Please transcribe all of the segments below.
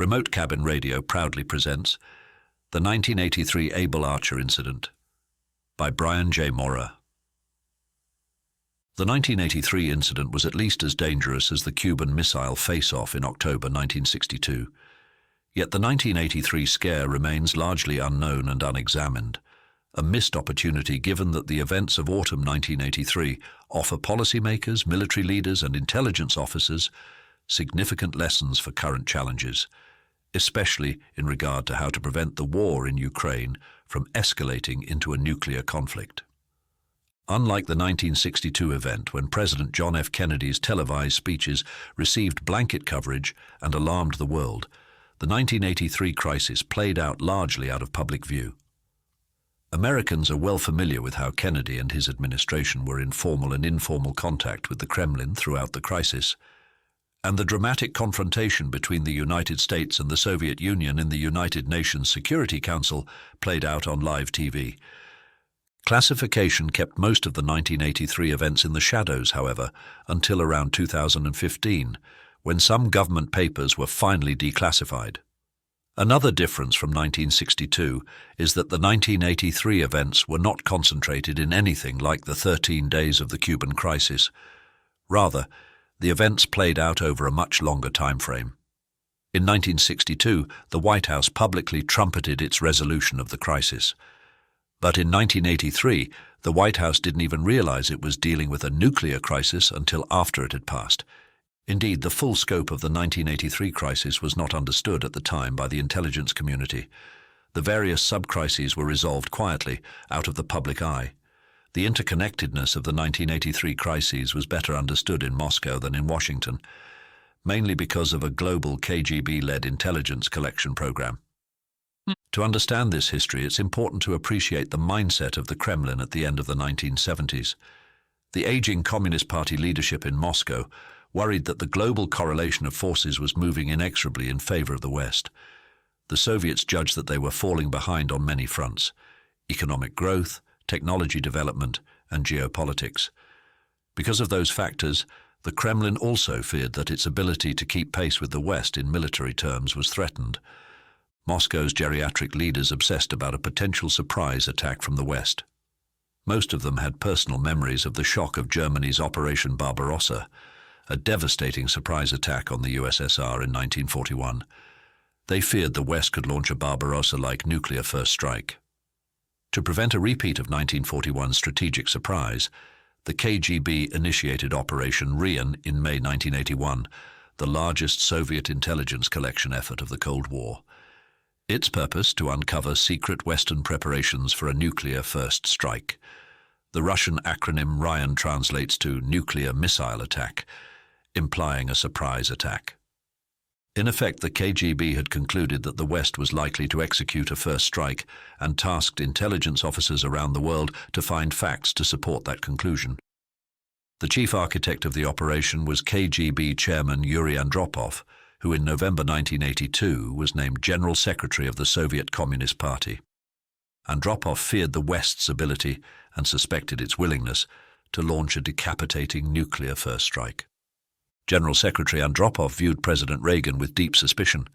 Remote Cabin Radio proudly presents the 1983 Able Archer Incident by Brian J. Maurer. The 1983 incident was at least as dangerous as the Cuban Missile face-off in October 1962. Yet the 1983 scare remains largely unknown and unexamined, a missed opportunity given that the events of autumn 1983 offer policymakers, military leaders, and intelligence officers significant lessons for current challenges, especially in regard to how to prevent the war in Ukraine from escalating into a nuclear conflict. Unlike the 1962 event, when President John F. Kennedy's televised speeches received blanket coverage and alarmed the world, the 1983 crisis played out largely out of public view. Americans are well familiar with how Kennedy and his administration were in formal and informal contact with the Kremlin throughout the crisis, and the dramatic confrontation between the United States and the Soviet Union in the United Nations Security Council played out on live TV. Classification kept most of the 1983 events in the shadows, however, until around 2015, when some government papers were finally declassified. Another difference from 1962 is that the 1983 events were not concentrated in anything like the 13 days of the Cuban crisis. Rather, the events played out over a much longer time frame. In 1962, the White House publicly trumpeted its resolution of the crisis. But in 1983, the White House didn't even realize it was dealing with a nuclear crisis until after it had passed. Indeed, the full scope of the 1983 crisis was not understood at the time by the intelligence community. The various sub-crises were resolved quietly, out of the public eye. The interconnectedness of the 1983 crises was better understood in Moscow than in Washington, mainly because of a global KGB-led intelligence collection program. To understand this history, it's important to appreciate the mindset of the Kremlin at the end of the 1970s. The aging Communist Party leadership in Moscow worried that the global correlation of forces was moving inexorably in favor of the West. The Soviets judged that they were falling behind on many fronts: economic growth, technology development, and geopolitics. Because of those factors, the Kremlin also feared that its ability to keep pace with the West in military terms was threatened. Moscow's geriatric leaders obsessed about a potential surprise attack from the West. Most of them had personal memories of the shock of Germany's Operation Barbarossa, a devastating surprise attack on the USSR in 1941. They feared the West could launch a Barbarossa-like nuclear first strike. To prevent a repeat of 1941's strategic surprise, the KGB initiated Operation Rian in May 1981, the largest Soviet intelligence collection effort of the Cold War. Its purpose to uncover secret Western preparations for a nuclear first strike. The Russian acronym Rian translates to nuclear missile attack, implying a surprise attack. In effect, the KGB had concluded that the West was likely to execute a first strike and tasked intelligence officers around the world to find facts to support that conclusion. The chief architect of the operation was KGB chairman Yuri Andropov, who in November 1982 was named General Secretary of the Soviet Communist Party. Andropov feared the West's ability and suspected its willingness to launch a decapitating nuclear first strike. General Secretary Andropov viewed President Reagan with deep suspicion,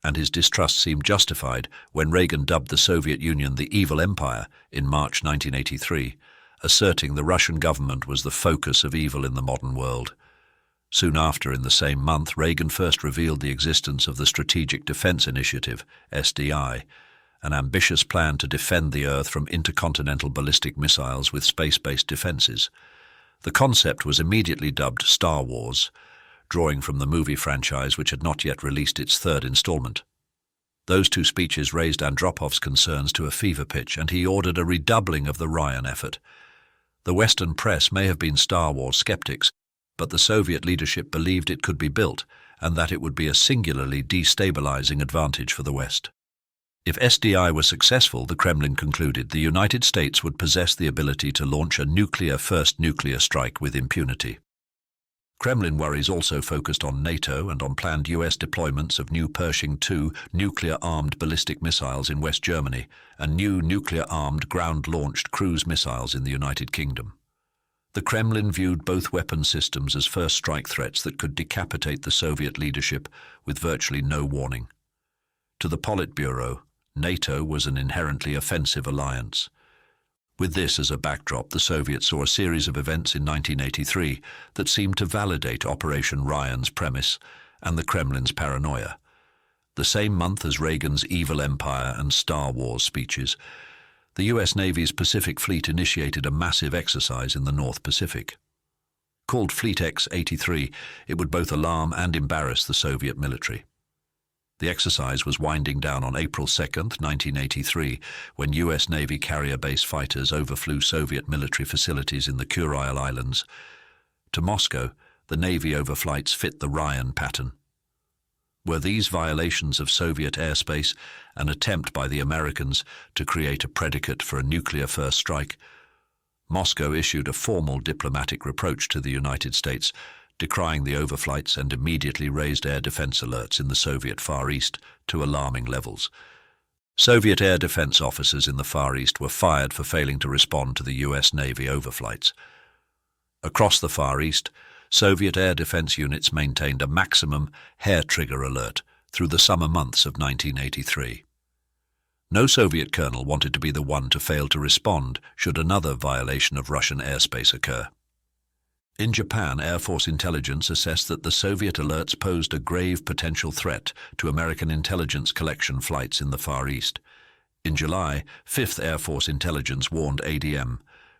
and his distrust seemed justified when Reagan dubbed the Soviet Union the evil empire in March 1983, asserting the Russian government was the focus of evil in the modern world. Soon after, in the same month, Reagan first revealed the existence of the Strategic Defense Initiative, SDI, an ambitious plan to defend the Earth from intercontinental ballistic missiles with space-based defenses. The concept was immediately dubbed Star Wars, drawing from the movie franchise which had not yet released its third installment. Those two speeches raised Andropov's concerns to a fever pitch, and he ordered a redoubling of the Rian effort. The Western press may have been Star Wars skeptics, but the Soviet leadership believed it could be built and that it would be a singularly destabilizing advantage for the West. If SDI were successful, the Kremlin concluded, the United States would possess the ability to launch a first nuclear strike with impunity. Kremlin worries also focused on NATO and on planned US deployments of new Pershing II nuclear-armed ballistic missiles in West Germany and new nuclear-armed ground-launched cruise missiles in the United Kingdom. The Kremlin viewed both weapon systems as first strike threats that could decapitate the Soviet leadership with virtually no warning. To the Politburo, NATO was an inherently offensive alliance. With this as a backdrop, the Soviets saw a series of events in 1983 that seemed to validate Operation Ryan's premise and the Kremlin's paranoia. The same month as Reagan's Evil Empire and Star Wars speeches, the US Navy's Pacific Fleet initiated a massive exercise in the North Pacific. Called Fleet X-83, it would both alarm and embarrass the Soviet military. The exercise was winding down on April 2, 1983, when US Navy carrier base fighters overflew Soviet military facilities in the Kuril Islands. To Moscow, the Navy overflights fit the Ryan pattern. Were these violations of Soviet airspace an attempt by the Americans to create a predicate for a nuclear first strike? Moscow issued a formal diplomatic reproach to the United States, decrying the overflights, and immediately raised air defense alerts in the Soviet Far East to alarming levels. Soviet air defense officers in the Far East were fired for failing to respond to the US Navy overflights. Across the Far East, Soviet air defense units maintained a maximum hair-trigger alert through the summer months of 1983. No Soviet colonel wanted to be the one to fail to respond should another violation of Russian airspace occur. In Japan, Air Force intelligence assessed that the Soviet alerts posed a grave potential threat to American intelligence collection flights in the Far East. In July, 5th Air Force Intelligence warned ADM,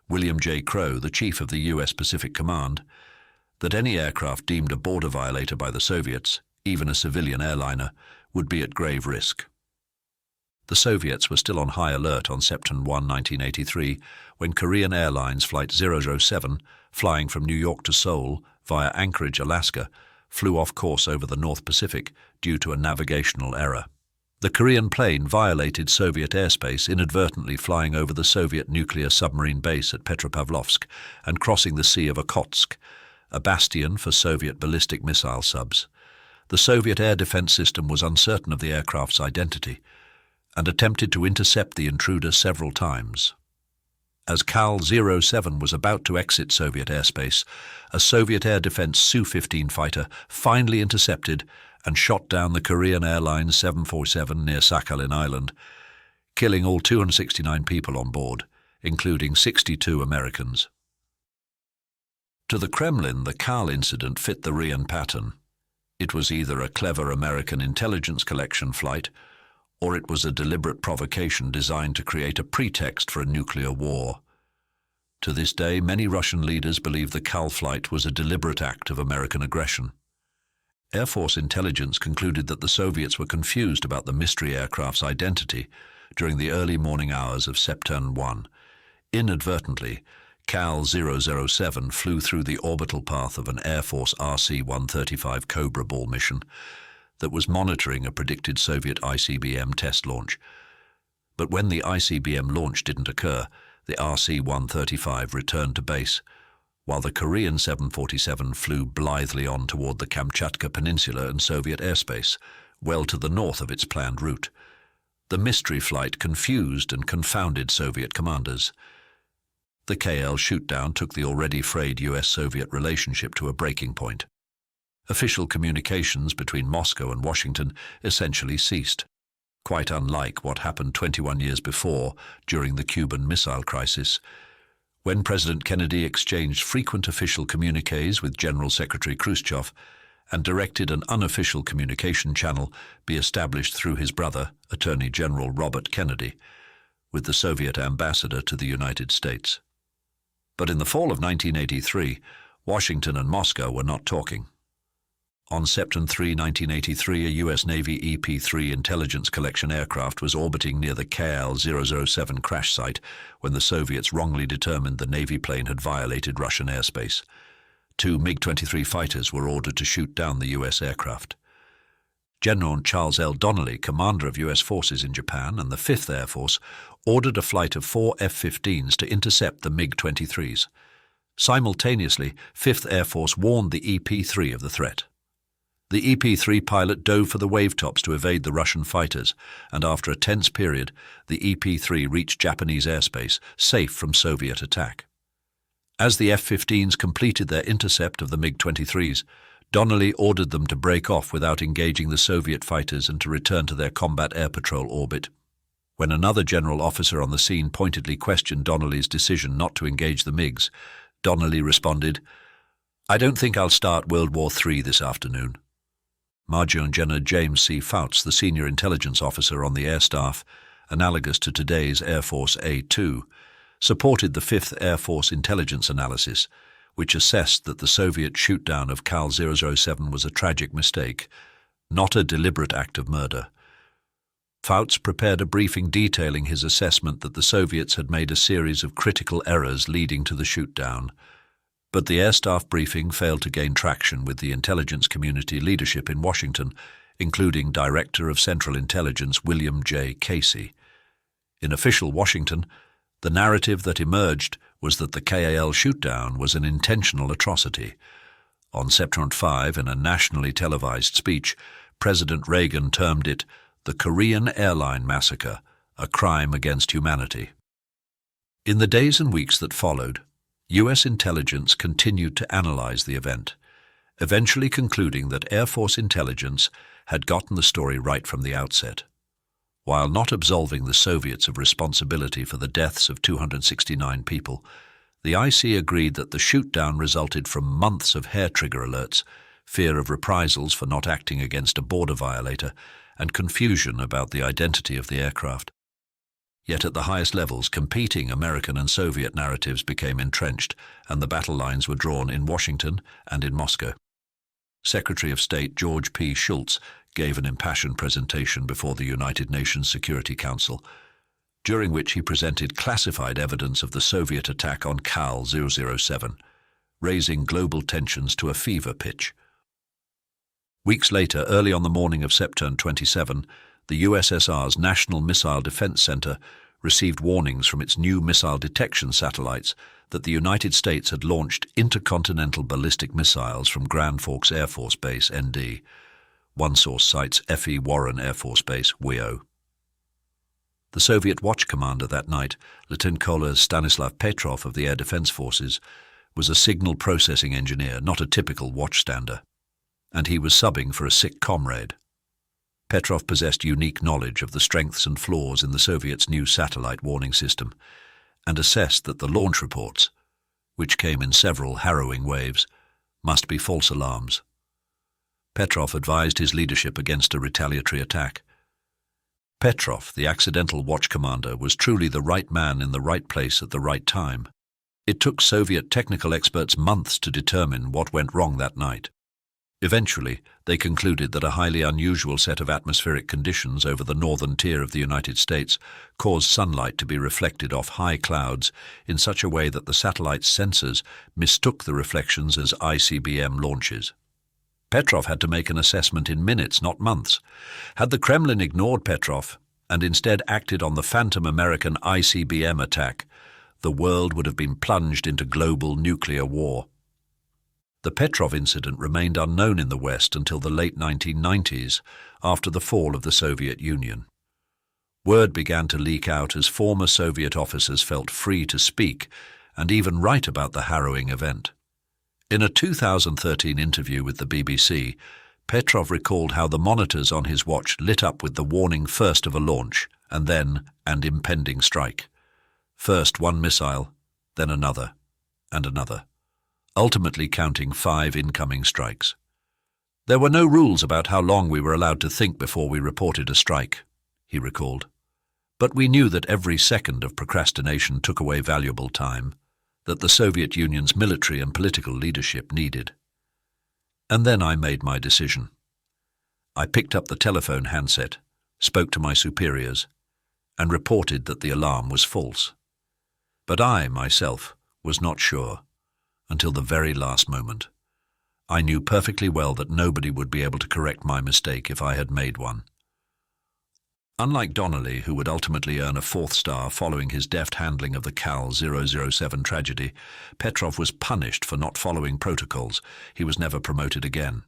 William J. Crowe, the chief of the U.S. Pacific Command, that any aircraft deemed a border violator by the Soviets, even a civilian airliner, would be at grave risk. The Soviets were still on high alert on September 1, 1983, when Korean Airlines Flight 007, flying from New York to Seoul via Anchorage, Alaska, flew off course over the North Pacific due to a navigational error. The Korean plane violated Soviet airspace, inadvertently flying over the Soviet nuclear submarine base at Petropavlovsk and crossing the Sea of Okhotsk, a bastion for Soviet ballistic missile subs. The Soviet air defense system was uncertain of the aircraft's identity and attempted to intercept the intruder several times. As Kal-07 was about to exit Soviet airspace, a Soviet air defense Su-15 fighter finally intercepted and shot down the Korean Airlines 747 near Sakhalin Island, killing all 269 people on board, including 62 Americans. To the Kremlin, the Kal incident fit the Ryan pattern. It was either a clever American intelligence collection flight, or it was a deliberate provocation designed to create a pretext for a nuclear war. To this day, many Russian leaders believe the Kal flight was a deliberate act of American aggression. Air Force intelligence concluded that the Soviets were confused about the mystery aircraft's identity during the early morning hours of September 1. Inadvertently, Kal-007 flew through the orbital path of an Air Force RC-135 Cobra ball mission that was monitoring a predicted Soviet ICBM test launch. But when the ICBM launch didn't occur, the RC-135 returned to base, while the Korean 747 flew blithely on toward the Kamchatka Peninsula and Soviet airspace, well to the north of its planned route. The mystery flight confused and confounded Soviet commanders. The KL shootdown took the already frayed US-Soviet relationship to a breaking point. Official communications between Moscow and Washington essentially ceased, quite unlike what happened 21 years before during the Cuban Missile Crisis, when President Kennedy exchanged frequent official communiques with General Secretary Khrushchev and directed an unofficial communication channel be established through his brother, Attorney General Robert Kennedy, with the Soviet ambassador to the United States. But in the fall of 1983, Washington and Moscow were not talking. On September 3, 1983, a U.S. Navy EP-3 intelligence collection aircraft was orbiting near the KL-007 crash site when the Soviets wrongly determined the Navy plane had violated Russian airspace. 2 MiG-23 fighters were ordered to shoot down the U.S. aircraft. General Charles L. Donnelly, commander of U.S. forces in Japan and the 5th Air Force, ordered a flight of 4 F-15s to intercept the MiG-23s. Simultaneously, 5th Air Force warned the EP-3 of the threat. The EP-3 pilot dove for the wavetops to evade the Russian fighters, and after a tense period, the EP-3 reached Japanese airspace, safe from Soviet attack. As the F-15s completed their intercept of the MiG-23s, Donnelly ordered them to break off without engaging the Soviet fighters and to return to their combat air patrol orbit. When another general officer on the scene pointedly questioned Donnelly's decision not to engage the MiGs, Donnelly responded, "I don't think I'll start World War III this afternoon." Major General James C. Fouts, the senior intelligence officer on the air staff, analogous to today's Air Force A2, supported the 5th Air Force intelligence analysis, which assessed that the Soviet shootdown of Cal 007 was a tragic mistake, not a deliberate act of murder. Fouts prepared a briefing detailing his assessment that the Soviets had made a series of critical errors leading to the shootdown, but the air staff briefing failed to gain traction with the intelligence community leadership in Washington, including Director of Central Intelligence William J. Casey. In official Washington, the narrative that emerged was that the KAL shootdown was an intentional atrocity. On September 5, in a nationally televised speech, President Reagan termed it the Korean airline massacre, a crime against humanity. In the days and weeks that followed, U.S. intelligence continued to analyze the event, eventually concluding that Air Force intelligence had gotten the story right from the outset. While not absolving the Soviets of responsibility for the deaths of 269 people, the IC agreed that the shootdown resulted from months of hair-trigger alerts, fear of reprisals for not acting against a border violator, and confusion about the identity of the aircraft. Yet at the highest levels, competing American and Soviet narratives became entrenched, and the battle lines were drawn in Washington and in Moscow. Secretary of State George P. Shultz gave an impassioned presentation before the United Nations Security Council, during which he presented classified evidence of the Soviet attack on Cal 007, raising global tensions to a fever pitch. Weeks later, early on the morning of September 27, the USSR's National Missile Defense Center received warnings from its new missile detection satellites that the United States had launched intercontinental ballistic missiles from Grand Forks Air Force Base, ND. One source cites F.E. Warren Air Force Base, WIO. The Soviet watch commander that night, Lieutenant Colonel Stanislav Petrov of the Air Defense Forces, was a signal processing engineer, not a typical watchstander, and he was subbing for a sick comrade. Petrov possessed unique knowledge of the strengths and flaws in the Soviets' new satellite warning system, and assessed that the launch reports, which came in several harrowing waves, must be false alarms. Petrov advised his leadership against a retaliatory attack. Petrov, the accidental watch commander, was truly the right man in the right place at the right time. It took Soviet technical experts months to determine what went wrong that night. Eventually, they concluded that a highly unusual set of atmospheric conditions over the northern tier of the United States caused sunlight to be reflected off high clouds in such a way that the satellite's sensors mistook the reflections as ICBM launches. Petrov had to make an assessment in minutes, not months. Had the Kremlin ignored Petrov and instead acted on the phantom American ICBM attack, the world would have been plunged into global nuclear war. The Petrov incident remained unknown in the West until the late 1990s, after the fall of the Soviet Union. Word began to leak out as former Soviet officers felt free to speak and even write about the harrowing event. In a 2013 interview with the BBC, Petrov recalled how the monitors on his watch lit up with the warning first of a launch, and then an impending strike. First one missile, then another, and another, ultimately counting 5 incoming strikes. There were no rules about how long we were allowed to think before we reported a strike, he recalled. But we knew that every second of procrastination took away valuable time, that the Soviet Union's military and political leadership needed. And then I made my decision. I picked up the telephone handset, spoke to my superiors, and reported that the alarm was false. But I, myself, was not sure, until the very last moment. I knew perfectly well that nobody would be able to correct my mistake if I had made one. Unlike Donnelly, who would ultimately earn a 4th star following his deft handling of the Cal 007 tragedy, Petrov was punished for not following protocols. He was never promoted again.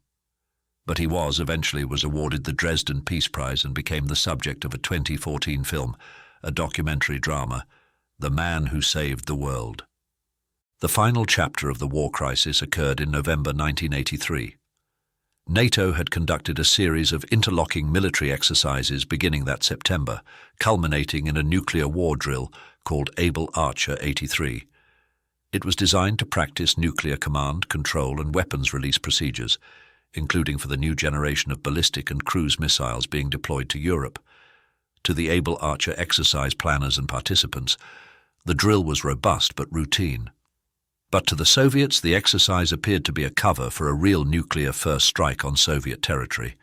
But he eventually was awarded the Dresden Peace Prize and became the subject of a 2014 film, a documentary drama, The Man Who Saved the World. The final chapter of the war crisis occurred in November 1983. NATO had conducted a series of interlocking military exercises beginning that September, culminating in a nuclear war drill called Able Archer 83. It was designed to practice nuclear command, control, and weapons release procedures, including for the new generation of ballistic and cruise missiles being deployed to Europe. To the Able Archer exercise planners and participants, the drill was robust but routine. But to the Soviets, the exercise appeared to be a cover for a real nuclear first strike on Soviet territory.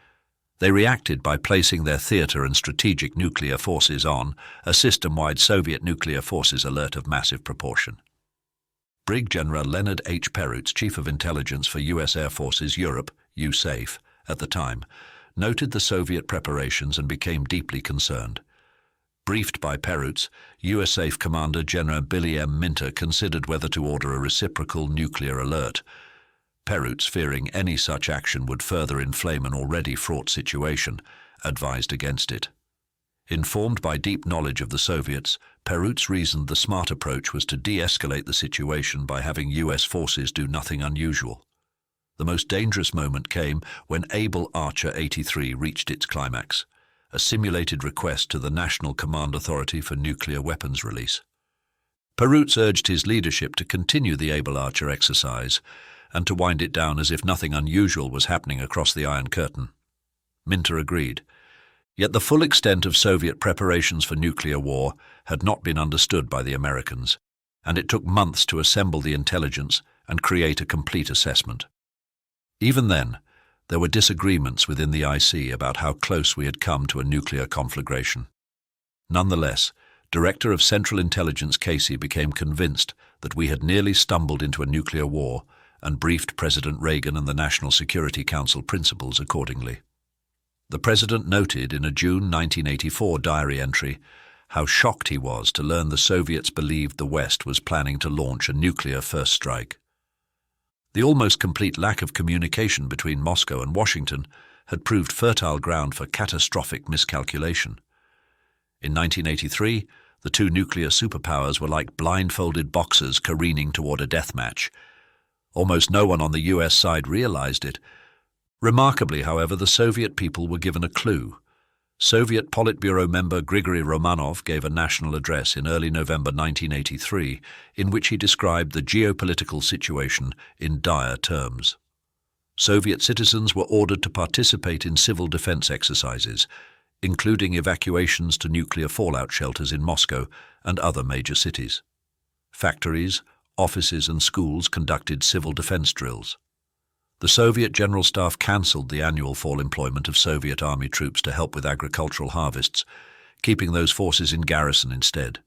They reacted by placing their theater and strategic nuclear forces on a system-wide Soviet nuclear forces alert of massive proportion. Brig General Leonard H. Perutz, Chief of Intelligence for U.S. Air Forces Europe, USAF, at the time, noted the Soviet preparations and became deeply concerned. Briefed by Perutz, USAF Commander General Billy M. Minter considered whether to order a reciprocal nuclear alert. Perutz, fearing any such action would further inflame an already fraught situation, advised against it. Informed by deep knowledge of the Soviets, Perutz reasoned the smart approach was to de-escalate the situation by having U.S. forces do nothing unusual. The most dangerous moment came when Able Archer 83 reached its climax, a simulated request to the National Command Authority for Nuclear Weapons Release. Perutz urged his leadership to continue the Able Archer exercise and to wind it down as if nothing unusual was happening across the Iron Curtain. Minter agreed. Yet the full extent of Soviet preparations for nuclear war had not been understood by the Americans, and it took months to assemble the intelligence and create a complete assessment. Even then, there were disagreements within the IC about how close we had come to a nuclear conflagration. Nonetheless, Director of Central Intelligence Casey became convinced that we had nearly stumbled into a nuclear war and briefed President Reagan and the National Security Council principals accordingly. The President noted in a June 1984 diary entry how shocked he was to learn the Soviets believed the West was planning to launch a nuclear first strike. The almost complete lack of communication between Moscow and Washington had proved fertile ground for catastrophic miscalculation. In 1983, the two nuclear superpowers were like blindfolded boxers careening toward a death match. Almost no one on the US side realized it. Remarkably, however, the Soviet people were given a clue. Soviet Politburo member Grigory Romanov gave a national address in early November 1983 in which he described the geopolitical situation in dire terms. Soviet citizens were ordered to participate in civil defense exercises, including evacuations to nuclear fallout shelters in Moscow and other major cities. Factories, offices and schools conducted civil defense drills. The Soviet General Staff cancelled the annual fall employment of Soviet Army troops to help with agricultural harvests, keeping those forces in garrison instead.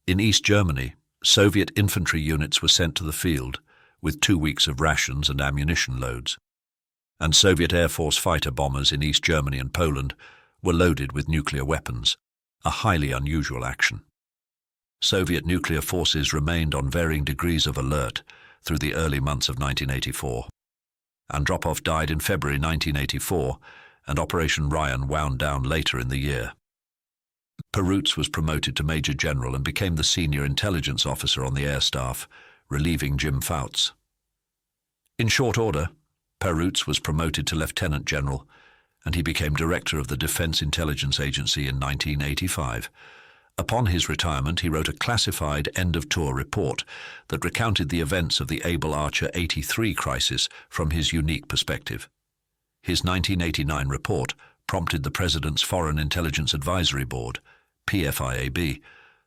In East Germany, Soviet infantry units were sent to the field with 2 weeks of rations and ammunition loads, and Soviet Air Force fighter bombers in East Germany and Poland were loaded with nuclear weapons, a highly unusual action. Soviet nuclear forces remained on varying degrees of alert through the early months of 1984. Andropov died in February 1984, and Operation Ryan wound down later in the year. Perutz was promoted to Major General and became the senior intelligence officer on the air staff, relieving Jim Fouts. In short order, Perutz was promoted to Lieutenant General, and he became Director of the Defense Intelligence Agency in 1985. Upon his retirement, he wrote a classified end-of-tour report that recounted the events of the Able Archer 83 crisis from his unique perspective. His 1989 report prompted the President's Foreign Intelligence Advisory Board, PFIAB,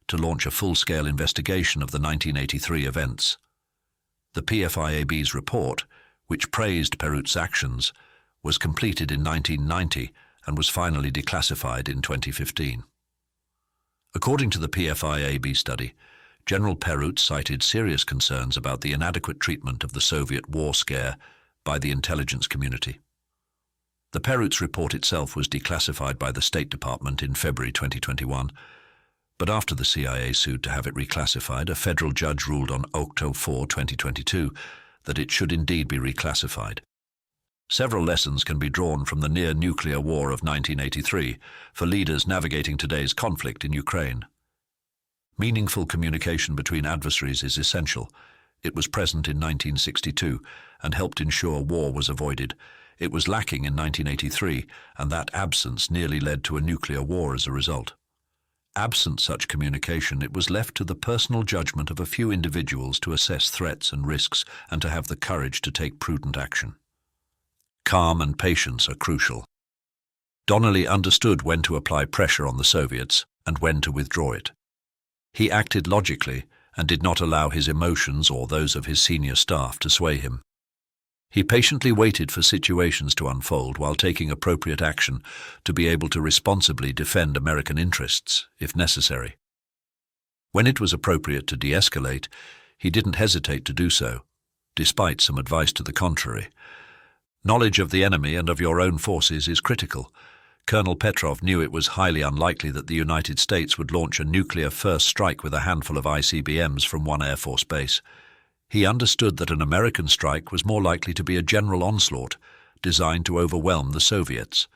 to launch a full-scale investigation of the 1983 events. The PFIAB's report, which praised Perutz's actions, was completed in 1990 and was finally declassified in 2015. According to the PFIAB study, General Perutz cited serious concerns about the inadequate treatment of the Soviet war scare by the intelligence community. The Perutz report itself was declassified by the State Department in February 2021, but after the CIA sued to have it reclassified, a federal judge ruled on October 4, 2022, that it should indeed be reclassified. Several lessons can be drawn from the near-nuclear war of 1983 for leaders navigating today's conflict in Ukraine. Meaningful communication between adversaries is essential. It was present in 1962 and helped ensure war was avoided. It was lacking in 1983, and that absence nearly led to a nuclear war as a result. Absent such communication, it was left to the personal judgment of a few individuals to assess threats and risks and to have the courage to take prudent action. Calm and patience are crucial. Donnelly understood when to apply pressure on the Soviets and when to withdraw it. He acted logically and did not allow his emotions or those of his senior staff to sway him. He patiently waited for situations to unfold while taking appropriate action to be able to responsibly defend American interests, if necessary. When it was appropriate to de-escalate, he didn't hesitate to do so, despite some advice to the contrary. Knowledge of the enemy and of your own forces is critical. Colonel Petrov knew it was highly unlikely that the United States would launch a nuclear first strike with a handful of ICBMs from one Air Force base. He understood that an American strike was more likely to be a general onslaught designed to overwhelm the Soviets.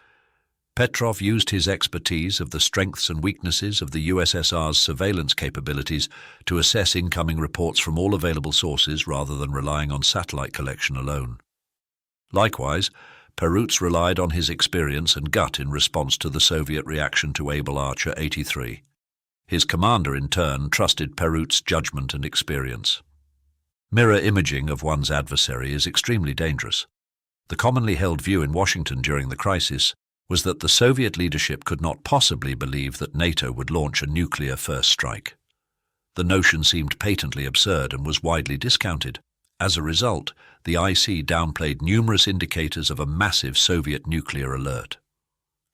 Petrov used his expertise of the strengths and weaknesses of the USSR's surveillance capabilities to assess incoming reports from all available sources rather than relying on satellite collection alone. Likewise, Perutz relied on his experience and gut in response to the Soviet reaction to Able Archer 83. His commander, in turn, trusted Perutz's judgment and experience. Mirror imaging of one's adversary is extremely dangerous. The commonly held view in Washington during the crisis was that the Soviet leadership could not possibly believe that NATO would launch a nuclear first strike. The notion seemed patently absurd and was widely discounted. As a result, the IC downplayed numerous indicators of a massive Soviet nuclear alert.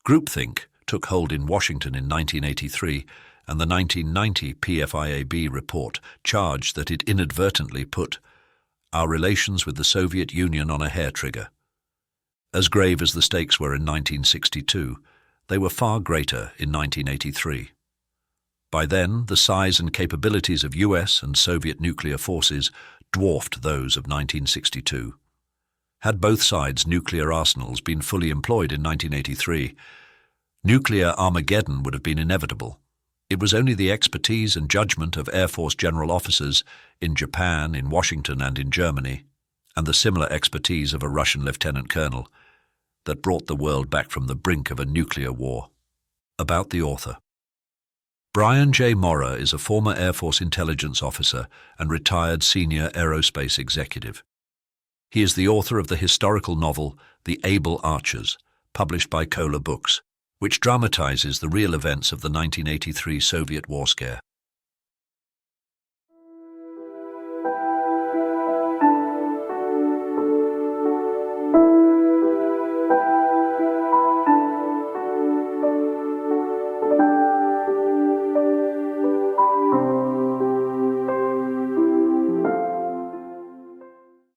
Groupthink took hold in Washington in 1983, and the 1990 PFIAB report charged that it inadvertently put our relations with the Soviet Union on a hair trigger. As grave as the stakes were in 1962, they were far greater in 1983. By then, the size and capabilities of US and Soviet nuclear forces dwarfed those of 1962. Had both sides' nuclear arsenals been fully employed in 1983, nuclear Armageddon would have been inevitable. It was only the expertise and judgment of Air Force general officers in Japan, in Washington, and in Germany, and the similar expertise of a Russian lieutenant colonel, that brought the world back from the brink of a nuclear war. About the author. Brian J. Maurer is a former Air Force intelligence officer and retired senior aerospace executive. He is the author of the historical novel The Able Archers, published by Kohler Books, which dramatizes the real events of the 1983 Soviet war scare.